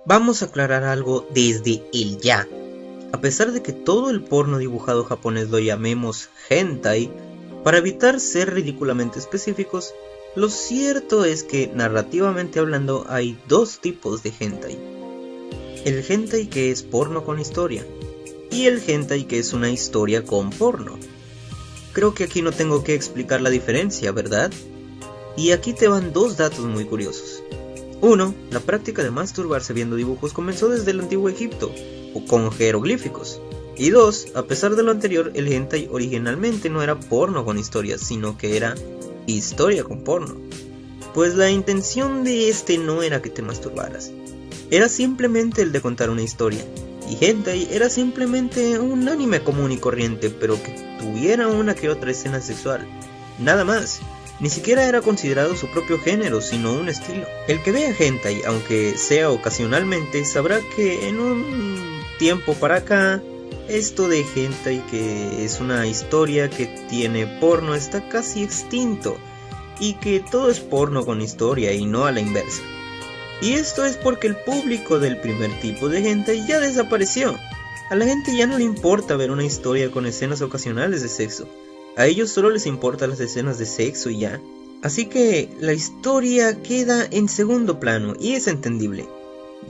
Vamos a aclarar algo desde el ya. A pesar de que todo el porno dibujado japonés lo llamemos hentai, para evitar ser ridículamente específicos, lo cierto es que narrativamente hablando hay dos tipos de hentai. El hentai que es porno con historia, y el hentai que es una historia con porno. Creo que aquí no tengo que explicar la diferencia, ¿verdad? Y aquí te van dos datos muy curiosos. 1. La práctica de masturbarse viendo dibujos comenzó desde el antiguo Egipto, o con jeroglíficos. Y 2. A pesar de lo anterior, el hentai originalmente no era porno con historias, sino que era historia con porno. Pues la intención de este no era que te masturbaras, era simplemente el de contar una historia. Y hentai era simplemente un anime común y corriente, pero que tuviera una que otra escena sexual. Nada más. Ni siquiera era considerado su propio género, sino un estilo. El que vea hentai, aunque sea ocasionalmente, sabrá que en un tiempo para acá, esto de hentai, que es una historia que tiene porno, está casi extinto, y que todo es porno con historia y no a la inversa. Y esto es porque el público del primer tipo de hentai ya desapareció. A la gente ya no le importa ver una historia con escenas ocasionales de sexo. A ellos solo les importan las escenas de sexo y ya. Así que la historia queda en segundo plano y es entendible.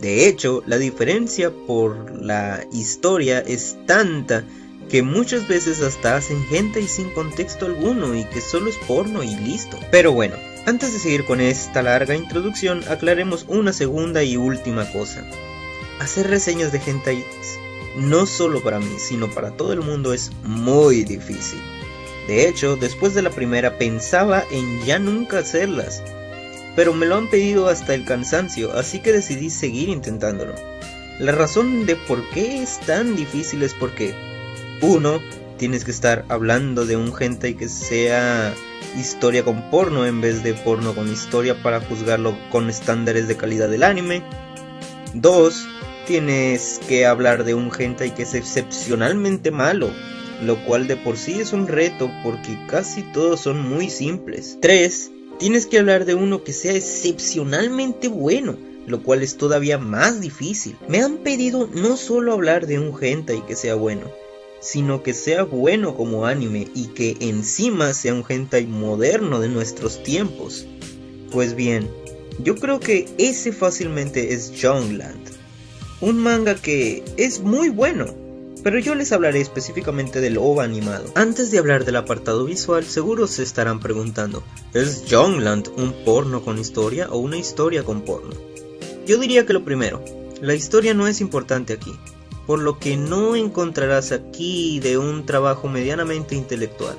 De hecho, la diferencia por la historia es tanta que muchas veces hasta hacen hentai sin contexto alguno y que solo es porno y listo. Pero bueno, antes de seguir con esta larga introducción, aclaremos una segunda y última cosa. Hacer reseñas de hentai no solo para mí, sino para todo el mundo es muy difícil. De hecho, después de la primera pensaba en ya nunca hacerlas, pero me lo han pedido hasta el cansancio, así que decidí seguir intentándolo. La razón de por qué es tan difícil es porque 1. Tienes que estar hablando de un hentai que sea historia con porno en vez de porno con historia para juzgarlo con estándares de calidad del anime. 2. Tienes que hablar de un hentai que es excepcionalmente malo, lo cual de por sí es un reto porque casi todos son muy simples. 3. Tienes que hablar de uno que sea excepcionalmente bueno, lo cual es todavía más difícil. Me han pedido no solo hablar de un hentai que sea bueno, sino que sea bueno como anime y que encima sea un hentai moderno de nuestros tiempos. Pues bien, yo creo que ese fácilmente es Youngland, un manga que es muy bueno, pero yo les hablaré específicamente del OVA animado. Antes de hablar del apartado visual, seguro se estarán preguntando, ¿es Youngland un porno con historia o una historia con porno? Yo diría que lo primero, la historia no es importante aquí, por lo que no encontrarás aquí de un trabajo medianamente intelectual.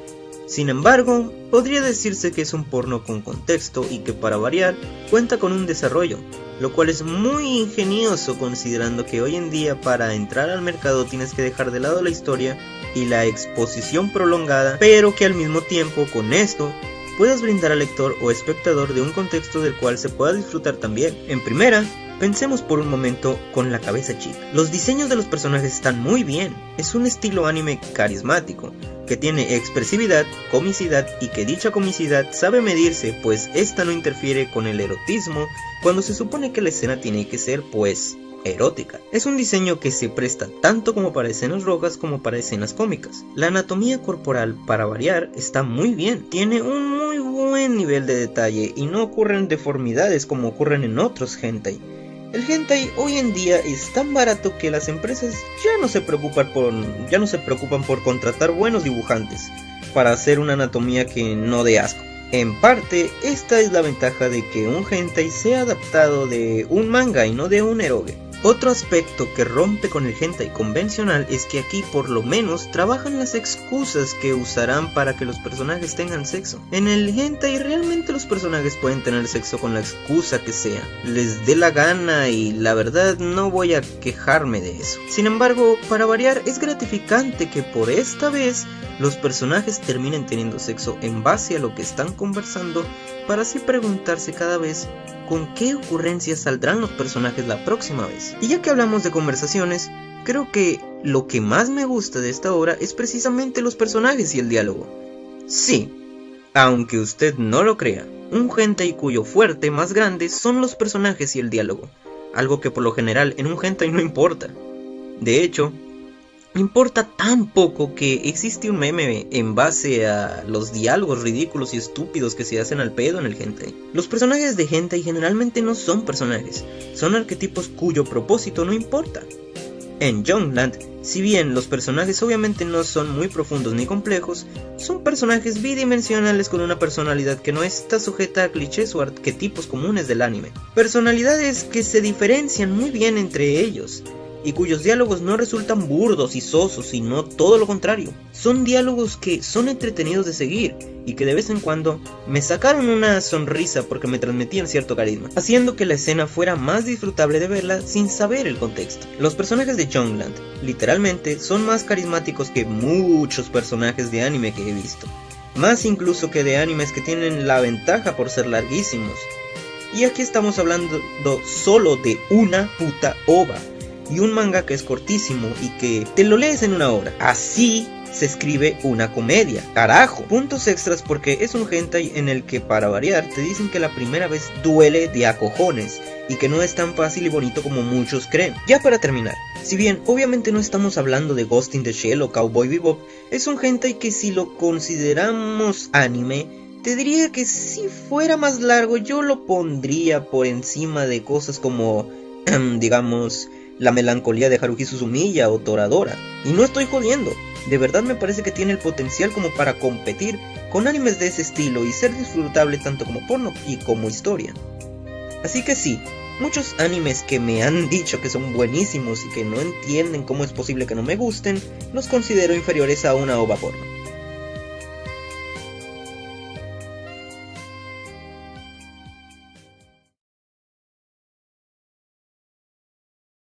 Sin embargo, podría decirse que es un porno con contexto y que para variar, cuenta con un desarrollo, lo cual es muy ingenioso considerando que hoy en día para entrar al mercado tienes que dejar de lado la historia y la exposición prolongada, pero que al mismo tiempo con esto puedas brindar al lector o espectador de un contexto del cual se pueda disfrutar también. En primera, pensemos por un momento con la cabeza chica. Los diseños de los personajes están muy bien, es un estilo anime carismático, que tiene expresividad, comicidad y que dicha comicidad sabe medirse, pues esta no interfiere con el erotismo cuando se supone que la escena tiene que ser pues erótica. Es un diseño que se presta tanto como para escenas rojas como para escenas cómicas. La anatomía corporal, para variar, está muy bien, tiene un muy buen nivel de detalle y no ocurren deformidades como ocurren en otros hentai. El hentai hoy en día es tan barato que las empresas ya no se preocupan por contratar buenos dibujantes para hacer una anatomía que no dé asco. En parte, esta es la ventaja de que un hentai sea adaptado de un manga y no de un eroge. Otro aspecto que rompe con el hentai convencional es que aquí por lo menos trabajan las excusas que usarán para que los personajes tengan sexo. En el hentai realmente los personajes pueden tener sexo con la excusa que sea, les dé la gana y la verdad no voy a quejarme de eso. Sin embargo, para variar es gratificante que por esta vez los personajes terminen teniendo sexo en base a lo que están conversando para así preguntarse cada vez con qué ocurrencias saldrán los personajes la próxima vez. Y ya que hablamos de conversaciones, creo que lo que más me gusta de esta obra es precisamente los personajes y el diálogo. Sí, aunque usted no lo crea, un hentai cuyo fuerte más grande son los personajes y el diálogo. algo que por lo general en un hentai no importa. De hecho, importa tan poco que existe un meme en base a los diálogos ridículos y estúpidos que se hacen al pedo en el hentai. Los personajes de hentai generalmente no son personajes, son arquetipos cuyo propósito no importa. En Youngland, si bien los personajes obviamente no son muy profundos ni complejos, son personajes bidimensionales con una personalidad que no está sujeta a clichés o arquetipos comunes del anime. Personalidades que se diferencian muy bien entre ellos, y cuyos diálogos no resultan burdos y sosos, sino todo lo contrario. Son diálogos que son entretenidos de seguir, y que de vez en cuando me sacaron una sonrisa porque me transmitían cierto carisma, haciendo que la escena fuera más disfrutable de verla sin saber el contexto. Los personajes de Youngland, literalmente, son más carismáticos que muchos personajes de anime que he visto. Más incluso que de animes que tienen la ventaja por ser larguísimos. Y aquí estamos hablando solo de una puta ova. Y un manga que es cortísimo y que te lo lees en una hora. Así se escribe una comedia, carajo. Puntos extras porque es un hentai en el que, para variar, te dicen que la primera vez duele de a cojones y que no es tan fácil y bonito como muchos creen. Ya para terminar, si bien obviamente no estamos hablando de Ghost in the Shell o Cowboy Bebop, es un hentai que, si lo consideramos anime, te diría que si fuera más largo yo lo pondría por encima de cosas como, digamos, La melancolía de Haruhi Suzumiya o Toradora. Y no estoy jodiendo, de verdad me parece que tiene el potencial como para competir con animes de ese estilo y ser disfrutable tanto como porno y como historia. Así que sí, muchos animes que me han dicho que son buenísimos y que no entienden cómo es posible que no me gusten, los considero inferiores a una ova porno.